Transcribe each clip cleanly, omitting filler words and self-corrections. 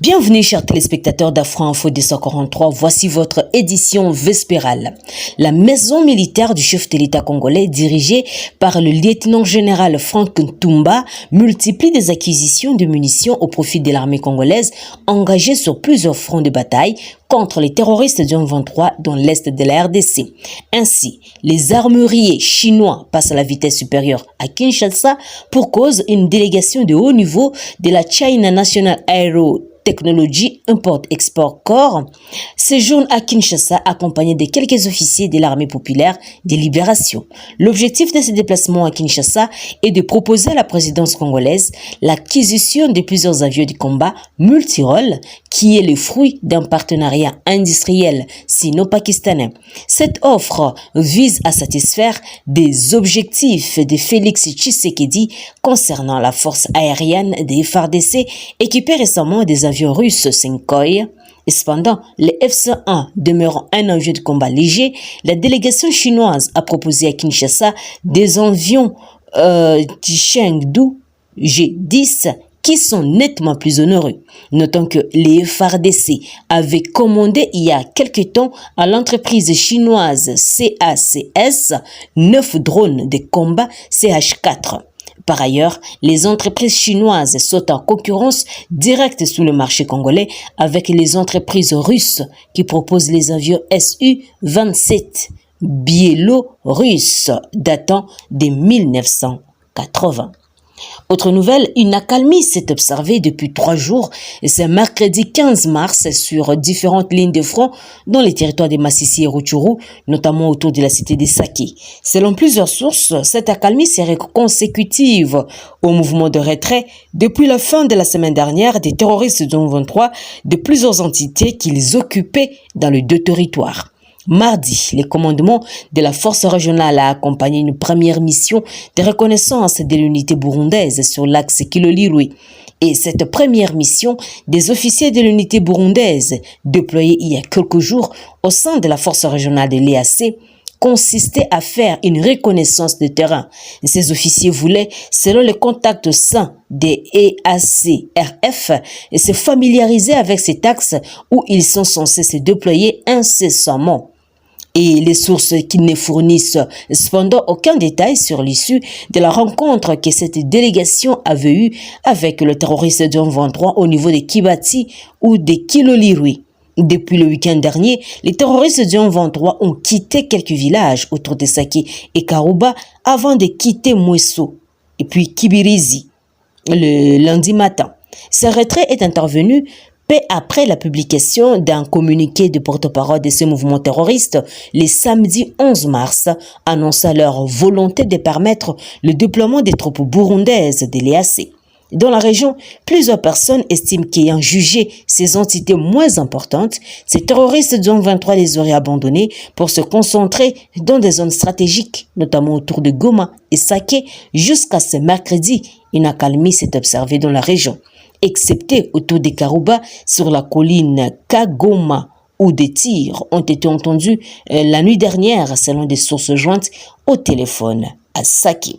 Bienvenue chers téléspectateurs d'Afro Info 243, voici votre édition vespérale. La maison militaire du chef de l'État congolais, dirigée par le lieutenant-général Franck Ntumba, multiplie des acquisitions de munitions au profit de l'armée congolaise engagée sur plusieurs fronts de bataille contre les terroristes du M23 dans l'est de la RDC. Ainsi, les armuriers chinois passent à la vitesse supérieure à Kinshasa pour cause une délégation de haut niveau de la China National Aero Technology Import-Export Corps séjourne à Kinshasa accompagné de quelques officiers de l'armée populaire de libération. L'objectif de ce déplacement à Kinshasa est de proposer à la présidence congolaise l'acquisition de plusieurs avions de combat multirôles qui est le fruit d'un partenariat industriel sino-pakistanais. Cette offre vise à satisfaire des objectifs de Félix Tshisekedi concernant la force aérienne des FARDC équipée récemment des avions russes Sukhoi. Et cependant, les F-101 demeurant un avion de combat léger, la délégation chinoise a proposé à Kinshasa des avions Chengdu G10 qui sont nettement plus onéreux. Notons que les FARDC avaient commandé il y a quelque temps à l'entreprise chinoise CACS 9 drones de combat CH4. Par ailleurs, les entreprises chinoises sont en concurrence directe sur le marché congolais avec les entreprises russes qui proposent les avions Su-27 biélo-russes datant de 1980. Autre nouvelle, une accalmie s'est observée depuis 3 jours, c'est mercredi 15 mars, sur différentes lignes de front dans les territoires de Massissi et Rutshuru, notamment autour de la cité de Sake. Selon plusieurs sources, cette accalmie serait consécutive au mouvement de retrait depuis la fin de la semaine dernière des terroristes du M23 de plusieurs entités qu'ils occupaient dans les 2 territoires. Mardi, le commandement de la force régionale a accompagné une première mission de reconnaissance de l'unité burundaise sur l'axe Kilolirwe. Et cette première mission des officiers de l'unité burundaise déployés il y a quelques jours au sein de la force régionale de l'EAC consistait à faire une reconnaissance de terrain. Ces officiers voulaient, selon les contacts sains des EACRF, se familiariser avec cet axe où ils sont censés se déployer incessamment. Et les sources qui ne fournissent cependant aucun détail sur l'issue de la rencontre que cette délégation avait eue avec le terroriste du M23 au niveau de Kibati ou de Kilolirwe. Depuis le week-end dernier, les terroristes du M23 ont quitté quelques villages autour de Sake et Karouba avant de quitter Mweso et puis Kibirizi le lundi matin. Ce retrait est intervenu peu après la publication d'un communiqué de porte-parole de ce mouvement terroriste le samedi 11 mars, annonçant leur volonté de permettre le déploiement des troupes burundaises de l'EAC. Dans la région, plusieurs personnes estiment qu'ayant jugé ces entités moins importantes, ces terroristes du M23 les auraient abandonnés pour se concentrer dans des zones stratégiques, notamment autour de Goma et Sake. Jusqu'à ce mercredi, une accalmie s'est observée dans la région, excepté autour des Karouba sur la colline Kagoma, où des tirs ont été entendus la nuit dernière selon des sources jointes au téléphone à Sake.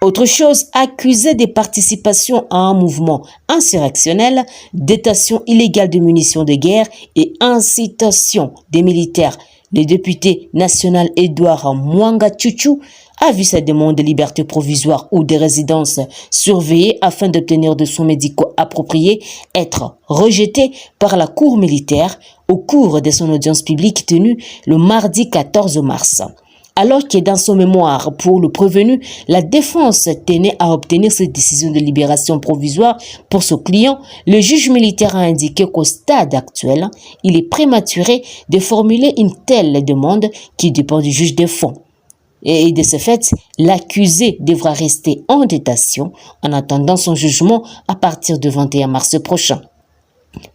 Autre chose, accusé de participation à un mouvement insurrectionnel, détention illégale de munitions de guerre et incitation des militaires, le député national Edouard Mwanga Tchouchou a vu sa demande de liberté provisoire ou de résidence surveillée afin d'obtenir des soins médicaux appropriés être rejetée par la cour militaire au cours de son audience publique tenue le mardi 14 mars. Alors que dans son mémoire pour le prévenu, la défense tenait à obtenir cette décision de libération provisoire pour son client, le juge militaire a indiqué qu'au stade actuel, il est prématuré de formuler une telle demande qui dépend du juge des fonds. Et de ce fait, l'accusé devra rester en détention en attendant son jugement à partir du 21 mars prochain.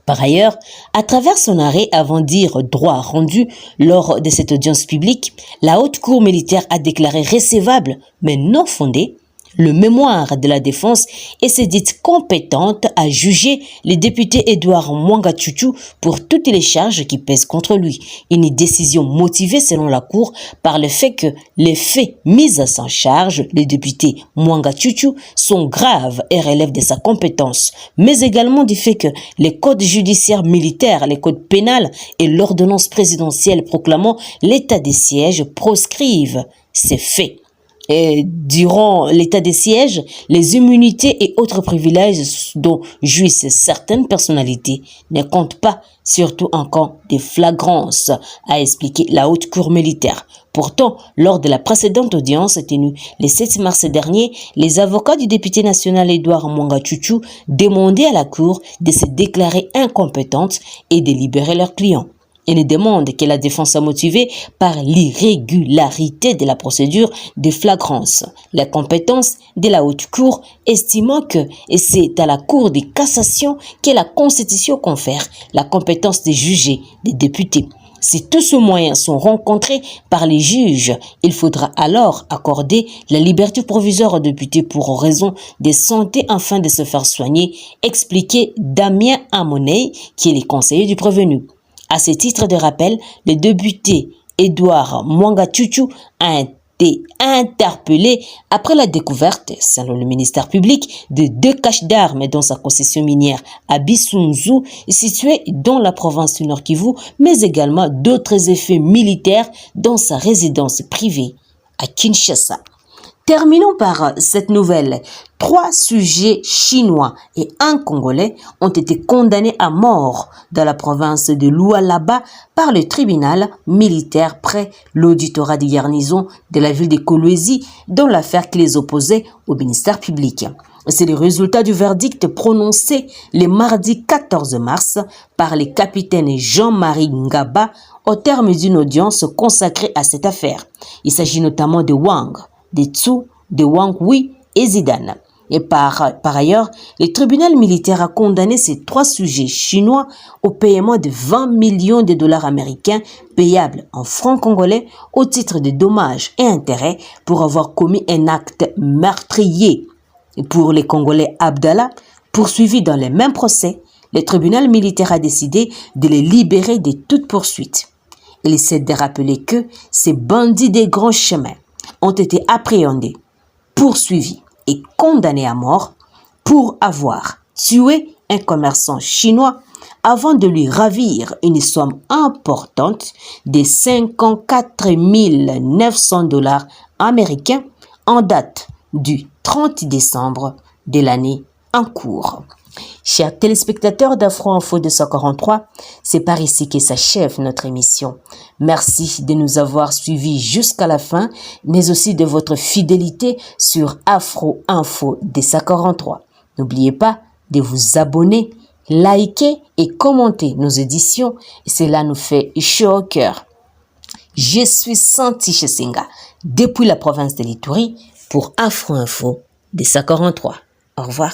Par ailleurs, à travers son arrêt avant dire droit rendu lors de cette audience publique, la haute cour militaire a déclaré recevable, mais non fondée, le mémoire de la défense et s'est dite compétente à juger le député Edouard Mwanga Tchouchou pour toutes les charges qui pèsent contre lui. Une décision motivée selon la Cour par le fait que les faits mis à sa charge, le député Mwanga Tchouchou, sont graves et relèvent de sa compétence, mais également du fait que les codes judiciaires militaires, les codes pénals et l'ordonnance présidentielle proclamant l'état de siège proscrivent ces faits. Et durant l'état de siège, les immunités et autres privilèges dont jouissent certaines personnalités ne comptent pas, surtout en cas de flagrance, a expliqué la haute cour militaire. Pourtant, lors de la précédente audience tenue le 7 mars dernier, les avocats du député national Edouard Mwanga Tchouchou demandaient à la cour de se déclarer incompétente et de libérer leurs clients. Une demande que la défense a motivée par l'irrégularité de la procédure de flagrance. La compétence de la haute cour estimant que c'est à la cour de cassation que la Constitution confère la compétence de juger des députés. Si tous ces moyens sont rencontrés par les juges, il faudra alors accorder la liberté provisoire aux députés pour raison de santé afin de se faire soigner, expliquait Damien Amoney, qui est le conseiller du prévenu. À ce titre de rappel, le député Edouard Mwanga Tchouchou a été interpellé après la découverte, selon le ministère public, de 2 caches d'armes dans sa concession minière à Bissounzou, située dans la province du Nord Kivu, mais également d'autres effets militaires dans sa résidence privée à Kinshasa. Terminons par cette nouvelle. 3 sujets chinois et 1 Congolais ont été condamnés à mort dans la province de Lualaba par le tribunal militaire près l'auditorat de garnison de la ville de Kolwezi dans l'affaire qui les opposait au ministère public. C'est le résultat du verdict prononcé le mardi 14 mars par le capitaine Jean-Marie Ngaba au terme d'une audience consacrée à cette affaire. Il s'agit notamment de Wang, de Tsu, de Wang Hui et Zidane. Et par ailleurs, le tribunal militaire a condamné ces 3 sujets chinois au paiement de 20 millions de dollars américains payables en francs congolais au titre de dommages et intérêts pour avoir commis un acte meurtrier. Et pour les Congolais Abdallah, poursuivis dans le même procès, le tribunal militaire a décidé de les libérer de toute poursuite. Il essaie de rappeler que ces bandits des grands chemins ont été appréhendés, poursuivis et condamnés à mort pour avoir tué un commerçant chinois avant de lui ravir une somme importante de 54 900 dollars américains en date du 30 décembre de l'année en cours. Chers téléspectateurs d'Afro Info 243, c'est par ici que s'achève notre émission. Merci de nous avoir suivis jusqu'à la fin, mais aussi de votre fidélité sur Afro Info 243. N'oubliez pas de vous abonner, liker et commenter nos éditions, et cela nous fait chaud au cœur. Je suis Santi Chesinga, depuis la province de l'Ituri, pour Afro Info 243. Au revoir.